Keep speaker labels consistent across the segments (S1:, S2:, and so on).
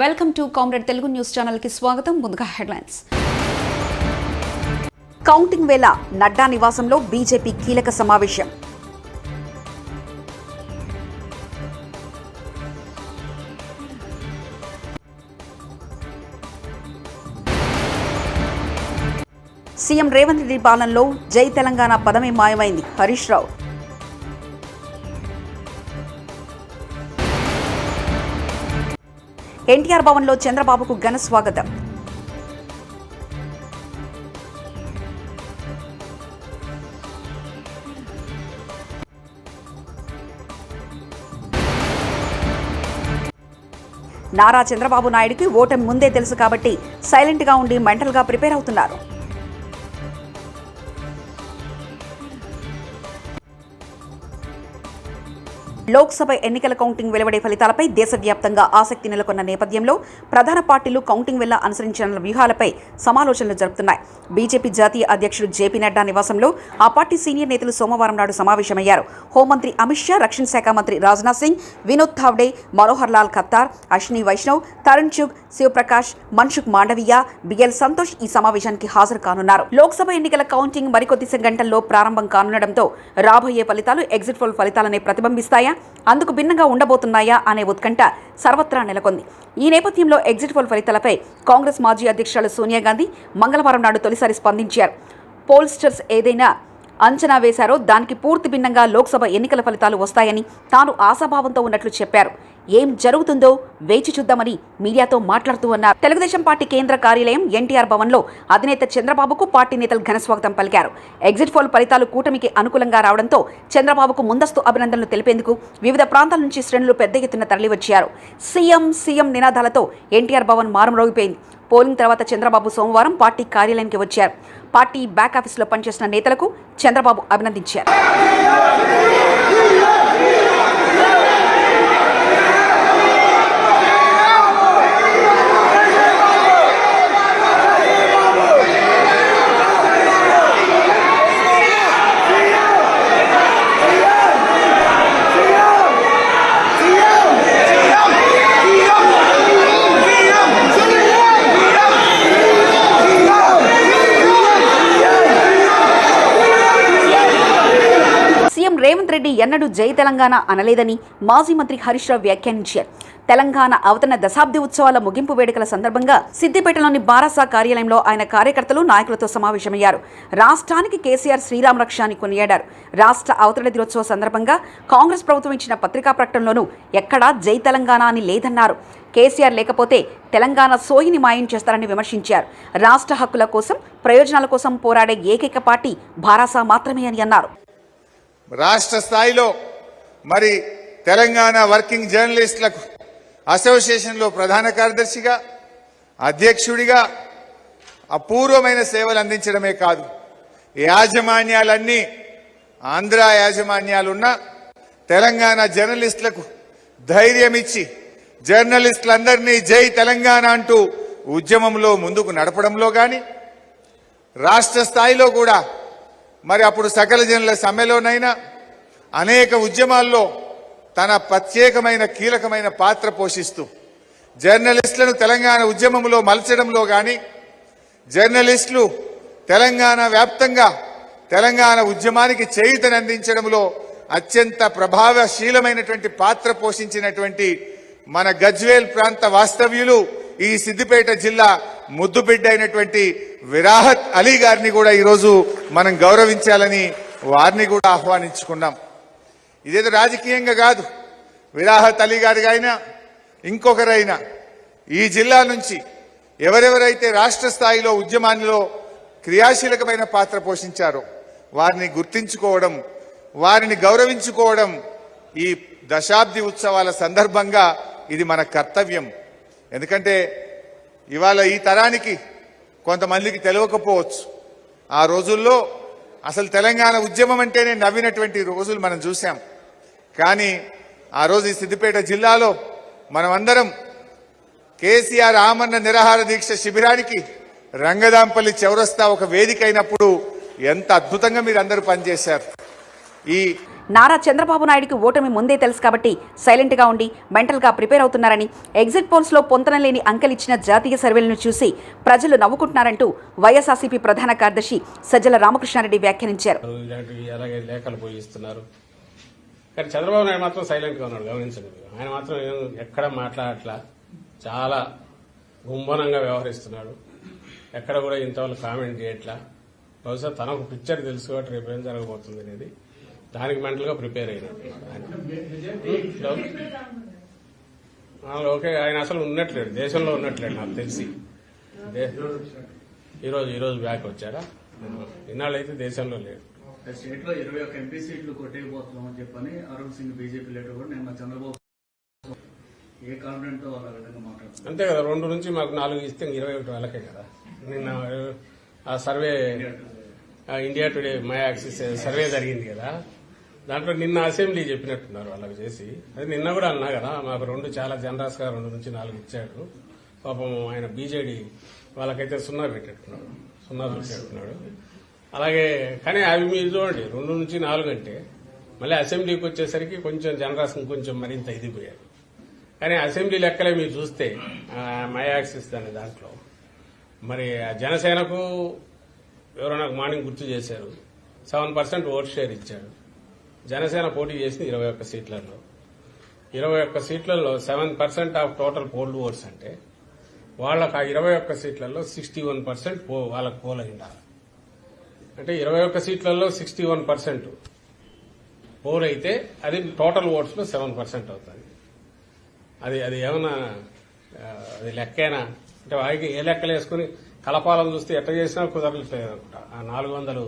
S1: Welcome to comrade Telugu news channel కి స్వాగతం. ముందుగా హెడ్లైన్స్. కౌంటింగ్ వేళ నడ్డా నివాసంలో బీజేపీ కీలక సమావేశం. సీఎం రేవంత్ రెడ్డి పాలనలో జై తెలంగాణ పదమే మాయమైంది హరీష్ రావు. ఎన్టీఆర్ భవన్లో చంద్రబాబుకు ఘన స్వాగతం. నారా చంద్రబాబు నాయుడుకి ఓటమి ముందే తెలుసు కాబట్టి సైలెంట్గా ఉండి మెంటల్గా ప్రిపేర్ అవుతున్నారు. లోక్సభ ఎన్నికల కౌంటింగ్ వెలువడే ఫలితాలపై దేశవ్యాప్తంగా ఆసక్తి నెలకొన్న నేపథ్యంలో ప్రధాన పార్టీలు కౌంటింగ్ వేళ అనుసరించిన వ్యూహాలపై సమాలోచనలు జరుపుతున్నాయి. బీజేపీ జాతీయ అధ్యక్షుడు జేపీ నడ్డా నివాసంలో ఆ పార్టీ సీనియర్ నేతలు సోమవారం నాడు సమావేశమయ్యారు. హోంమంత్రి అమిత్ షా, రక్షణ శాఖ మంత్రి రాజ్నాథ్ సింగ్, వినోద్ థావ్డే, మనోహర్ లాల్ ఖత్తార్, అశ్విని వైష్ణవ్, తరుణ్ చుగ్, శివప్రకాష్, మన్సుఖ్ మాండవీయ, బిఎల్ సంతోష్ ఈ సమావేశానికి హాజరు కానున్నారు. లోక్సభ ఎన్నికల కౌంటింగ్ మరికొద్ది గంటల్లో ప్రారంభం కానుండటంతో రాబోయే ఫలితాలు ఎగ్జిట్ పోల్ ఫలితాలనే ప్రతిబింబిస్తాయా, అందుకు భిన్నంగా ఉండబోతున్నాయా అనే ఉత్కంఠ సర్వత్రా నెలకొంది. ఈ నేపథ్యంలో ఎగ్జిట్ పోల్ ఫలితాలపై కాంగ్రెస్ మాజీ అధ్యక్షురాలు సోనియా గాంధీ మంగళవారం నాడు తొలిసారి స్పందించారు. పోల్స్టర్స్ ఏదైనా అంచనా వేశారో దానికి పూర్తి భిన్నంగా లోక్సభ ఎన్నికల ఫలితాలు వస్తాయని తాను ఆశాభావంతో ఉన్నట్లు చెప్పారు. ఏం జరుగుతుందో వేచి చూద్దామని మీడియాతో మాట్లాడుతూ అన్నారు. తెలుగుదేశం పార్టీ కేంద్ర కార్యాలయం ఎన్టీఆర్ భవన్లో అధినేత చంద్రబాబుకు పార్టీ నేతలు ఘనస్వాగతం పలికారు. ఎగ్జిట్ పోల్ ఫలితాలు కూటమికి అనుకూలంగా రావడంతో చంద్రబాబుకు ముందస్తు అభినందనలు తెలిపేందుకు వివిధ ప్రాంతాల నుంచి శ్రేణులు పెద్ద ఎత్తున తరలివచ్చారు. సీఎం నినాదాలతో ఎన్టీఆర్ భవన్ మారుమ్రోగిపోయింది. పోలింగ్ తర్వాత చంద్రబాబు సోమవారం పార్టీ కార్యాలయానికి వచ్చారు. పార్టీ బ్యాక్ ఆఫీసులో పనిచేసిన నేతలకు చంద్రబాబు అభినందించారు. రేవంత్ రెడ్డి ఎన్నడూ జై తెలంగాణ అనలేదని మాజీ మంత్రి హరీష్ రావు వ్యాఖ్యానించారు. తెలంగాణ అవతరణ దశాబ్ది ఉత్సవాల ముగింపు వేడుకల సందర్భంగా సిద్దిపేటలోని బారాసా కార్యాలయంలో ఆయన కార్యకర్తలు, నాయకులతో సమావేశమయ్యారు. రాష్ట్రానికి కేసీఆర్ శ్రీరామ రక్ష అని కొనియాడారు. రాష్ట్ర అవతరణ దినోత్సవ సందర్భంగా కాంగ్రెస్ ప్రభుత్వం ఇచ్చిన పత్రికా ప్రకటనలోనూ ఎక్కడా జై తెలంగాణ అని లేదన్నారు. కేసీఆర్ లేకపోతే తెలంగాణ సోయిని మాయం చేస్తారని విమర్శించారు. రాష్ట్ర హక్కుల కోసం, ప్రయోజనాల కోసం పోరాడే ఏకైక పార్టీ బారాసా మాత్రమే అని అన్నారు.
S2: రాష్ట్ర స్థాయిలో మరి తెలంగాణ వర్కింగ్ జర్నలిస్టులకు అసోసియేషన్లో ప్రధాన కార్యదర్శిగా, అధ్యక్షుడిగా అపూర్వమైన సేవలు అందించడమే కాదు, యాజమాన్యాలన్నీ ఆంధ్ర యాజమాన్యాలున్న తెలంగాణ జర్నలిస్టులకు ధైర్యం ఇచ్చి జర్నలిస్టులందరినీ జై తెలంగాణ అంటూ ఉద్యమంలో ముందుకు నడపడంలో కానీ, రాష్ట్ర స్థాయిలో కూడా మరి అప్పుడు సకల జనుల సమ్మెలోనైనా అనేక ఉద్యమాల్లో తన ప్రత్యేకమైన కీలకమైన పాత్ర పోషిస్తూ జర్నలిస్టులను తెలంగాణ ఉద్యమంలో మలచడంలో కానీ, జర్నలిస్టులు తెలంగాణ వ్యాప్తంగా తెలంగాణ ఉద్యమానికి చేయూతనందించడంలో అత్యంత ప్రభావశీలమైనటువంటి పాత్ర పోషించినటువంటి మన గజ్వేల్ ప్రాంత వాస్తవ్యులు, ఈ సిద్దిపేట జిల్లా ముద్దుబిడ్డ అయినటువంటి విరాహత్ అలీ గారిని కూడా ఈరోజు మనం గౌరవించాలని వారిని కూడా ఆహ్వానించుకున్నాం. ఇదేదో రాజకీయంగా కాదు, విరాహత్ అలీ గారి అయినా ఇంకొకరైనా ఈ జిల్లా నుంచి ఎవరెవరైతే రాష్ట్ర స్థాయిలో ఉద్యమాల్లో క్రియాశీలకమైన పాత్ర పోషించారో వారిని గుర్తించుకోవడం, వారిని గౌరవించుకోవడం ఈ దశాబ్ది ఉత్సవాల సందర్భంగా ఇది మన కర్తవ్యం. ఎందుకంటే ఇవాళ ఈ తరానికి కొంతమందికి తెలియకపోవచ్చు, ఆ రోజుల్లో అసలు తెలంగాణ ఉద్యమం అంటేనే నవ్వినటువంటి రోజులు మనం చూసాం. కానీ ఆ రోజు ఈ సిద్దిపేట జిల్లాలో మనమందరం కేసీఆర్ ఆమరణ నిరాహార దీక్ష శిబిరానికి రంగదాంపల్లి చౌరస్తా ఒక వేదిక అయినప్పుడు ఎంత అద్భుతంగా మీరు అందరూ పనిచేశారు.
S1: నారా చంద్రబాబు నాయుడుకి ఓటమి ముందే తెలుసు కాబట్టి సైలెంట్గా ఉండి మెంటల్గా ప్రిపేర్ అవుతున్నారని, ఎగ్జిట్ పోల్స్లో పొంతనలేని అంకెలిచ్చిన జాతీయ సర్వేలను చూసి ప్రజలు నవ్వుకుంటున్నారంటూ వైఎస్ఆర్సీపీ ప్రధాన కార్యదర్శి సజ్జల రామకృష్ణారెడ్డి వ్యాఖ్యానించారు.
S3: అలాగే లేఖలు పోయిస్తున్నారు. కానీ చంద్రబాబు నాయుడు మాత్రం సైలెంట్గా ఉన్నాడు. గమనించండి, ఆయన మాత్రం ఎక్కడ మాట్లాడట్లా, చాలా గుంభనంగా వ్యవహరిస్తున్నాడు. ఎక్కడ కూడా ఇంతవరకు కామెంట్ చేయట్లా. బహుశా తనకు పిక్చర్ తెలుసు కాబట్టి రేపు ఏం జరగబోతుంది అనేది దానికి మెంటల్గా ప్రిపేర్ అయినాడు. ఓకే, ఆయన అసలు ఉన్నట్లేడు, దేశంలో ఉన్నట్లేడు నాకు తెలిసి. ఈరోజు బ్యాక్ వచ్చాడా? ఇన్నాళ్ళు అయితే దేశంలో లేడు.
S4: స్టేట్ లో 21 ఎంపీ సీట్లు కొట్టేయబోతున్నాం అని చెప్పని అరుణ్ సింగ్ బీజేపీ లీడర్ కూడా నిన్న చంద్రబాబు ఏ కాన్ఫిడెంట్ తో వాళ్ళ విధంగా మాట్లాడుతున్నారు.
S3: అంతే కదా, 2 నుంచి మాకు 4 ఇస్తే 21 వాళ్ళకే కదా. నిన్న ఆ survey India today my axis survey జరిగింది కదా, దాంట్లో నిన్న అసెంబ్లీ చెప్పినట్టున్నారు వాళ్ళకి చేసి. అది నిన్న కూడా అన్నా కదా, మాకు 2 చాలా జనరస్ గా 2 నుంచి 4 ఇచ్చాడు. పాపం ఆయన బీజేడీ వాళ్ళకైతే 0 పెట్టేట్టున్నాడు. అలాగే కానీ అవి మీరు చూడండి, 2 నుంచి 4 అంటే మళ్ళీ అసెంబ్లీకి వచ్చేసరికి కొంచెం జనరస్ కొంచెం మరింత ఇదిపోయారు. కానీ అసెంబ్లీ లెక్కలే మీరు చూస్తే మై యాక్సిస్ అనే దాంట్లో మరి జనసేనకు ఎవరో నాకు మార్నింగ్ గుర్తు చేశారు, 7% ఓట్ షేర్ ఇచ్చాడు. జనసేన పోటీ చేసింది 21 సీట్లలో. 21 సీట్లలో 7% ఆఫ్ టోటల్ పోల్డ్ ఓట్స్ అంటే వాళ్ళకు ఆ 21 సీట్లలో 61% వాళ్ళకు పోల్ అయిండాలి. అంటే 21 సీట్లలో 61% పోల్ అయితే అది టోటల్ ఓట్స్ లో 7% అవుతుంది. అది ఏమన్నా అది లెక్కేనా అంటే వారికి ఏ లెక్కలు వేసుకుని కలపాలను చూస్తే ఎట్లా చేసినా కుదరట్లేదు అనుకుంటా. ఆ 400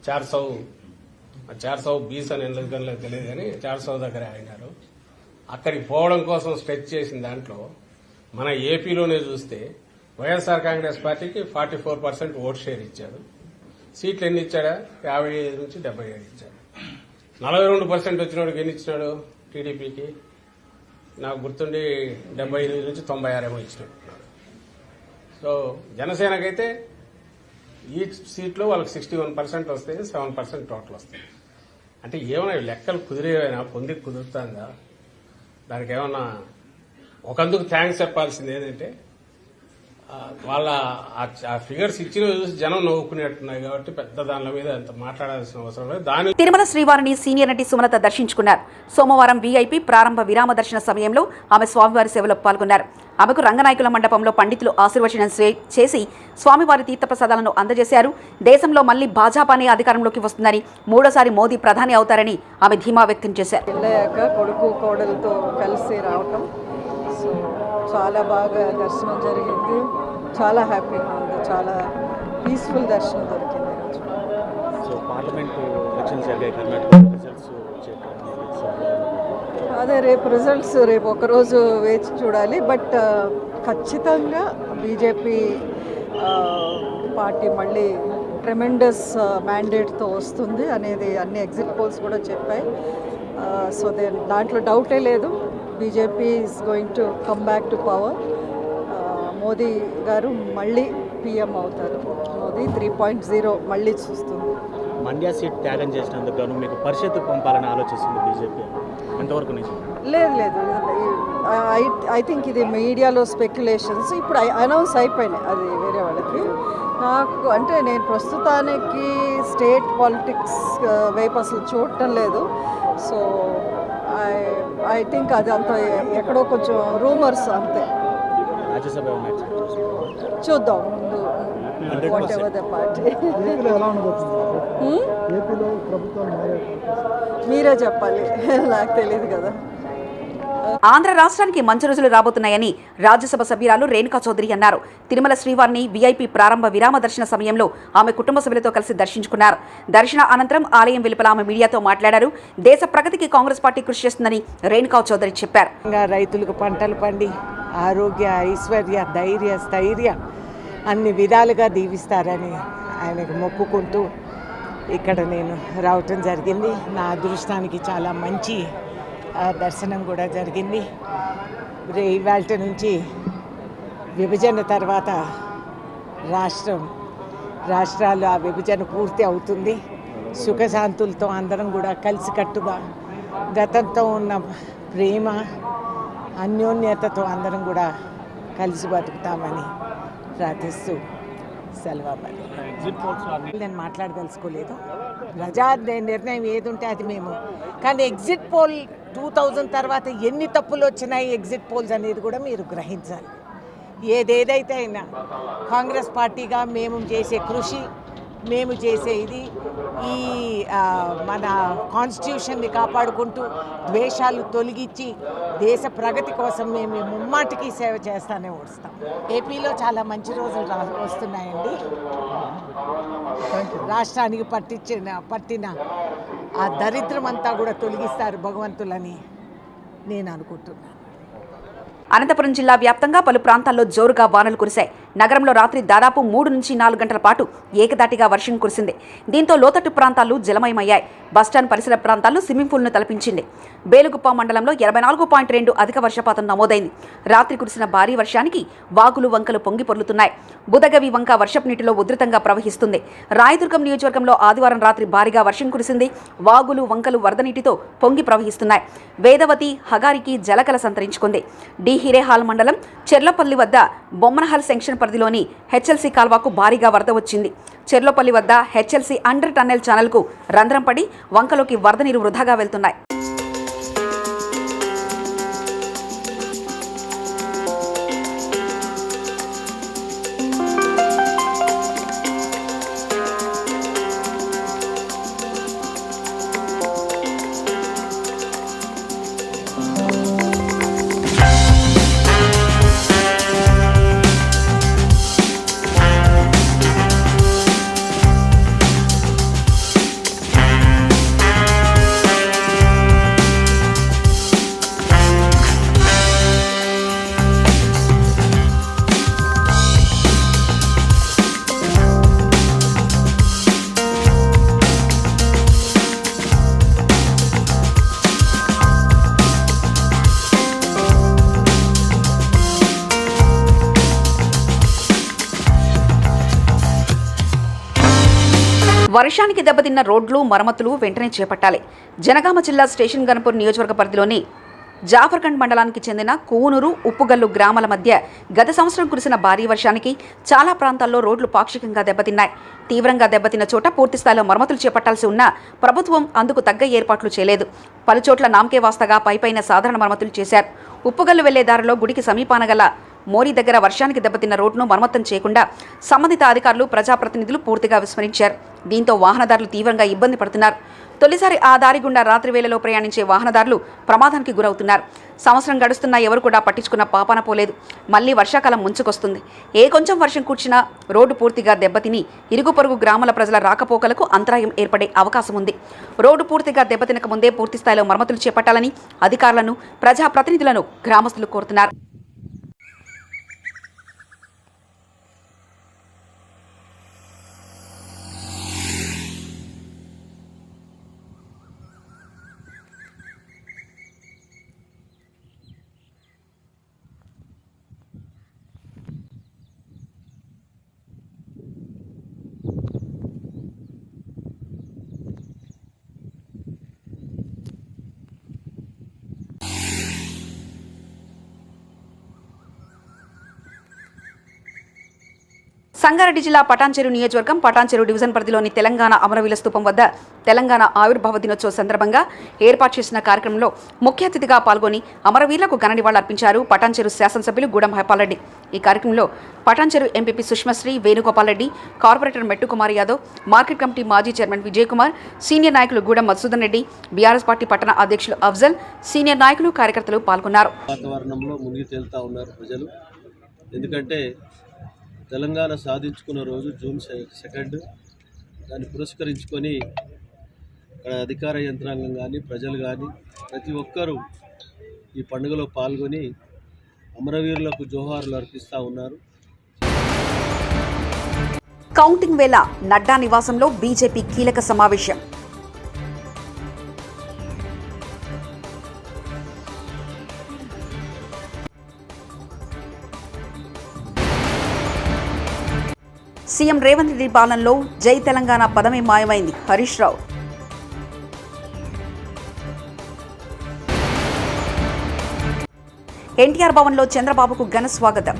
S3: 400 20 అని ఎందుకు తెలియదు కానీ 400 దగ్గర అయినారు. అక్కడికి పోవడం కోసం స్ట్రెచ్ చేసిన దాంట్లో మన ఏపీలోనే చూస్తే వైఎస్ఆర్ కాంగ్రెస్ పార్టీకి 44% ఓట్ షేర్ ఇచ్చాడు. సీట్లు ఎన్ని ఇచ్చాడా? 55 నుంచి 77 ఇచ్చాడు. 42% వచ్చినోడికి ఎన్ని ఇచ్చినాడు? టీడీపీకి నాకు గుర్తుండి 78 నుంచి 96 ఏమో ఇచ్చినట్టున్నాడు. సో జనసేనకైతే ఈ సీట్లో వాళ్ళకి 61% వస్తాయి, 7% టోటల్ వస్తాయి. అంటే ఏమైనా లెక్కలు కుదిరేవైనా పొందికి కుదురుతుందా? దానికి ఏమన్నా ఒకందుకు థ్యాంక్స్ చెప్పాల్సింది ఏంటంటే వాళ్ళ ఆ ఫిగర్స్ ఇచ్చిన చూసి జనం నవ్వుకునేట్టున్నాయి కాబట్టి పెద్ద దాని మీద అంత మాట్లాడాల్సిన అవసరం లేదు.
S1: తిరుమల శ్రీవారిని సీనియర్ నటి సుమలత దర్శించుకున్నారు. సోమవారం వీఐపీ ప్రారంభ విరామ దర్శన సమయంలో ఆమె స్వామివారి సేవలో పాల్గొన్నారు. ఆమెకు రంగనాయకుల మండపంలో పండితులు ఆశీర్వచనం చేసి స్వామివారి తీర్థప్రసాదాలను అందజేశారు. దేశంలో మళ్లీ భాజపానే అధికారంలోకి వస్తుందని, 3వ సారి మోదీ ప్రధాని అవుతారని ఆమె ధీమా వ్యక్తం చేశారు.
S5: కొడుకు కోడలతో కలిసి రావటం చాలా బాగా దర్శనం జరిగింది. చాలా హ్యాపీగా ఉంది. చాలా పీస్ఫుల్ దర్శనం దొరికింది.
S6: సో పార్లమెంట్ ఎలక్షన్స్ జరిగాయి కర్ణాటక, రిజల్ట్స్
S5: అదే రేపు రిజల్ట్స్ రేపు ఒకరోజు వేచి చూడాలి. బట్ ఖచ్చితంగా బీజేపీ పార్టీ మళ్ళీ ట్రెమెండస్ మ్యాండేట్తో వస్తుంది అనేది అన్ని ఎగ్జిట్ పోల్స్ కూడా చెప్పాయి. సో దాంట్లో డౌటే లేదు. BJP is going to come back to power. Modi గారు మళ్ళీ పీఎం అవుతారు. మోదీ 3.0 మళ్ళీ చూస్తుంది.
S6: మండ్యా సీట్ త్యాగం చేసినందుకు గాను మీకు పరిషత్ పంపాలని ఆలోచిస్తుంది బీజేపీ, ఎంతవరకు నిజం?
S5: లేదు ఐ థింక్ ఇది మీడియాలో స్పెక్యులేషన్స్. ఇప్పుడు అనౌన్స్ అయిపోయినాయి అది వేరే వాళ్ళకి. నాకు అంటే నేను ప్రస్తుతానికి స్టేట్ పాలిటిక్స్ వైపు అసలు చూడటం లేదు. సో ఐ థింక్ అది అంత ఎక్కడో కొంచెం రూమర్స్ అంతే.
S6: రాజ్యసభ
S5: చూద్దాం ముందు వాట్ ఎవర్ ద పార్టీ. మీరే చెప్పాలి, నాకు తెలియదు కదా.
S1: ఆంధ్ర రాష్ట్రానికి మంచి రోజులు రాబోతున్నాయని రాజ్యసభ సభ్యురాలు రేణుకా చౌదరి అన్నారు. తిరుమల శ్రీవారిని వీఐపీ ప్రారంభ విరామ దర్శన సమయంలో ఆమె కుటుంబ సభ్యులతో కలిసి దర్శించుకున్నారు. దర్శన అనంతరం ఆలయం వెలుపల ఆమె మీడియాతో మాట్లాడారు. దేశ ప్రగతికి కాంగ్రెస్ పార్టీ కృషి చేస్తుందని రేణుకా చౌదరి చెప్పారు.
S7: రైతులకు పంటలు పండి ఆరోగ్య, ఐశ్వర్య, ధైర్య, స్థైర్య అన్ని విధాలుగా దీవిస్తారని ఆయనకు మొక్కుకుంటూ ఇక్కడ నేను రావటం జరిగింది. నా అదృష్టానికి చాలా మంచి దర్శనం కూడా జరిగింది. ఇవాళ నుంచి విభజన తర్వాత రాష్ట్రాలు ఆ విభజన పూర్తి అవుతుంది. సుఖశాంతులతో అందరం కూడా కలిసికట్టుగా గతంతో ఉన్న ప్రేమ అన్యోన్యతతో అందరం కూడా కలిసి బతుకుతామని ప్రార్థిస్తూ సెలవు. నేను మాట్లాడదలుచుకోలేదు. ప్రజా నిర్ణయం ఏది ఉంటే అది మేము. కానీ ఎగ్జిట్ పోల్ 2000 తర్వాత ఎన్ని తప్పులు వచ్చినాయి ఎగ్జిట్ పోల్స్ అనేది కూడా మీరు గ్రహించాలి. ఏదేదైతే అయినా కాంగ్రెస్ పార్టీగా మేము చేసే కృషి, మేము చేసే ఇది ఈ మన కాన్స్టిట్యూషన్ని కాపాడుకుంటూ ద్వేషాలు తొలగించి దేశ ప్రగతి కోసం మేము ముమ్మాటికి సేవ చేస్తానే వస్తాం. ఏపీలో చాలా మంచి రోజులు వస్తున్నాయండి. రాష్ట్రానికి పట్టిన ఆ దరిద్రం అంతా కూడా తొలగిస్తారు భగవంతులని నేను అనుకుంటున్నాను.
S1: అనంతపురం జిల్లా వ్యాప్తంగా పలు ప్రాంతాల్లో జోరుగా వానలు కురిశాయి. నగరంలో రాత్రి దాదాపు 3 నుంచి 4 గంటల పాటు ఏకదాటిగా వర్షం కురిసింది. దీంతో లోతట్టు ప్రాంతాలు జలమయమయ్యాయి. బస్టాండ్ పరిసర ప్రాంతాల్లో స్విమ్మింగ్ పూల్ను తలపించింది. బేలుగుప్ప మండలంలో 84.2 అధిక వర్షపాతం నమోదైంది. రాత్రి కురిసిన భారీ వర్షానికి వాగులు వంకలు పొంగి పొర్లుతున్నాయి. బుదగవి వంక వర్షపు నీటిలో ఉధృతంగా ప్రవహిస్తుంది. రాయదుర్గం నియోజకవర్గంలో ఆదివారం రాత్రి భారీగా వర్షం కురిసింది. వాగులు వంకలు వరద నీటితో పొంగి ప్రవహిస్తున్నాయి. వేదవతి హగారికి జలకల సంతరించుకుంది. డి హిరేహాల్ మండలం చెర్లపల్లి వద్ద బొమ్మనహల్ సెక్షన్ పరిధిలోని హెచ్ఎల్సీ కాల్వకు భారీగా వరద వచ్చింది. చెర్లపల్లి వద్ద హెచ్ఎల్సీ అండర్ టన్నెల్ ఛానల్కు రంధ్రం పడి వంకలోకి వరద నీరు వృధాగా వెళ్తున్నాయి. వర్షానికి దెబ్బతిన్న రోడ్లు మరమ్మతులు వెంటనే చేపట్టాలి. జనగామ జిల్లా స్టేషన్ గన్పూర్ నియోజకవర్గ పరిధిలోని జాఫర్గంజ్ మండలానికి చెందిన కూనూరు, ఉప్పుగల్లు గ్రామాల మధ్య గత సంవత్సరం కురిసిన భారీ వర్షానికి చాలా ప్రాంతాల్లో రోడ్లు పాక్షికంగా దెబ్బతిన్నాయి. తీవ్రంగా దెబ్బతిన్న చోట పూర్తిస్థాయిలో మరమ్మతులు చేపట్టాల్సి ఉన్నా ప్రభుత్వం అందుకు తగ్గ ఏర్పాట్లు చేయలేదు. పలుచోట్ల నామకే వాస్తగా పైపైన సాధారణ మరమ్మతులు చేశారు. ఉప్పుగల్లు వెళ్లే దారిలో గుడికి సమీపాన గల మోరీ దగ్గర వర్షానికి దెబ్బతిన్న రోడ్డును మరమ్మతం చేయకుండా సంబంధిత అధికారులు, ప్రజాప్రతినిధులు పూర్తిగా విస్మరించారు. దీంతో వాహనదారులు తీవ్రంగా ఇబ్బంది పడుతున్నారు. తొలిసారి ఆ దారి గుండా రాత్రి వేళలో ప్రయాణించే వాహనదారులు ప్రమాదానికి గురవుతున్నారు. సంవత్సరం గడుస్తున్నా ఎవరు కూడా పట్టించుకున్న పాపాన పోలేదు. మళ్లీ వర్షాకాలం ముంచుకొస్తుంది. ఏ కొంచెం వర్షం కూర్చినా రోడ్డు పూర్తిగా దెబ్బతిని ఇరుగు పొరుగు గ్రామాల ప్రజల రాకపోకలకు అంతరాయం ఏర్పడే అవకాశం ఉంది. రోడ్డు పూర్తిగా దెబ్బతినక ముందే పూర్తిస్థాయిలో మరమ్మతులు చేపట్టాలని అధికారులను, ప్రజాప్రతినిధులను గ్రామస్తులు కోరుతున్నారు. సంగారెడ్డి జిల్లా పటాన్చెరు నియోజకవర్గం పటాన్చెరు డివిజన్ పరిధిలోని తెలంగాణ అమరవీరుల స్తూపం వద్ద తెలంగాణ ఆవిర్భావ దినోత్సవ సందర్భంగా ఏర్పాటు చేసిన కార్యక్రమంలో ముఖ్య అతిథిగా పాల్గొని అమరవీరులకు ఘన నివాళులర్పించారు పటాన్చెరు శాసనసభ్యులు గూడెం హైపాల్రెడ్డి. ఈ కార్యక్రమంలో పటాన్చెరు ఎంపీపీ సుష్మశ్రీ వేణుగోపాల్ రెడ్డి, కార్పొరేటర్ మెట్టు కుమార్ యాదవ్, మార్కెట్ కమిటీ మాజీ చైర్మన్ విజయ్ కుమార్, సీనియర్ నాయకులు గూడెం మధుసూదన్ రెడ్డి, బీఆర్ఎస్ పార్టీ పట్టణ అధ్యక్షులు అఫ్జల్, సీనియర్ నాయకులు, కార్యకర్తలు పాల్గొన్నారు.
S8: వాతావరణంలో మునిగి తేలుతా ఉన్నారు ప్రజలు. ఎందుకంటే తెలంగాణ సాధించుకున్న రోజు జూన్ 2. దాన్ని పురస్కరించుకొని అధికార యంత్రాంగం కానీ, ప్రజలు కానీ ప్రతి ఒక్కరూ ఈ పండుగలో పాల్గొని అమరవీరులకు జోహార్లు అర్పిస్తూ ఉన్నారు.
S1: కౌంటింగ్ వేళ నడ్డా నివాసంలో బీజేపీ కీలక సమావేశం. సీఎం రేవంత్ రెడ్డి పాలనలో జై తెలంగాణ పదమే మాయమైంది. హరీష్ రావు. ఎన్టీఆర్ భవన్లో చంద్రబాబుకు ఘన స్వాగతం.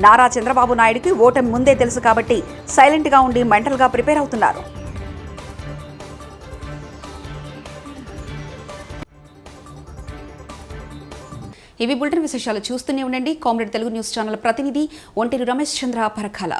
S1: నారా చంద్రబాబు నాయుడుకి ఓటమి ముందే తెలుసు కాబట్టి సైలెంట్గా ఉండి మెంటల్గా ప్రిపేర్ అవుతున్నారు. ఇవి బులెటిన్ విశేషాలు. చూస్తూనే ఉండండి కామ్రేడ్ తెలుగు న్యూస్ ఛానల్. ప్రతినిధి ఒంటేరు రమేష్ చంద్ర పరకాల.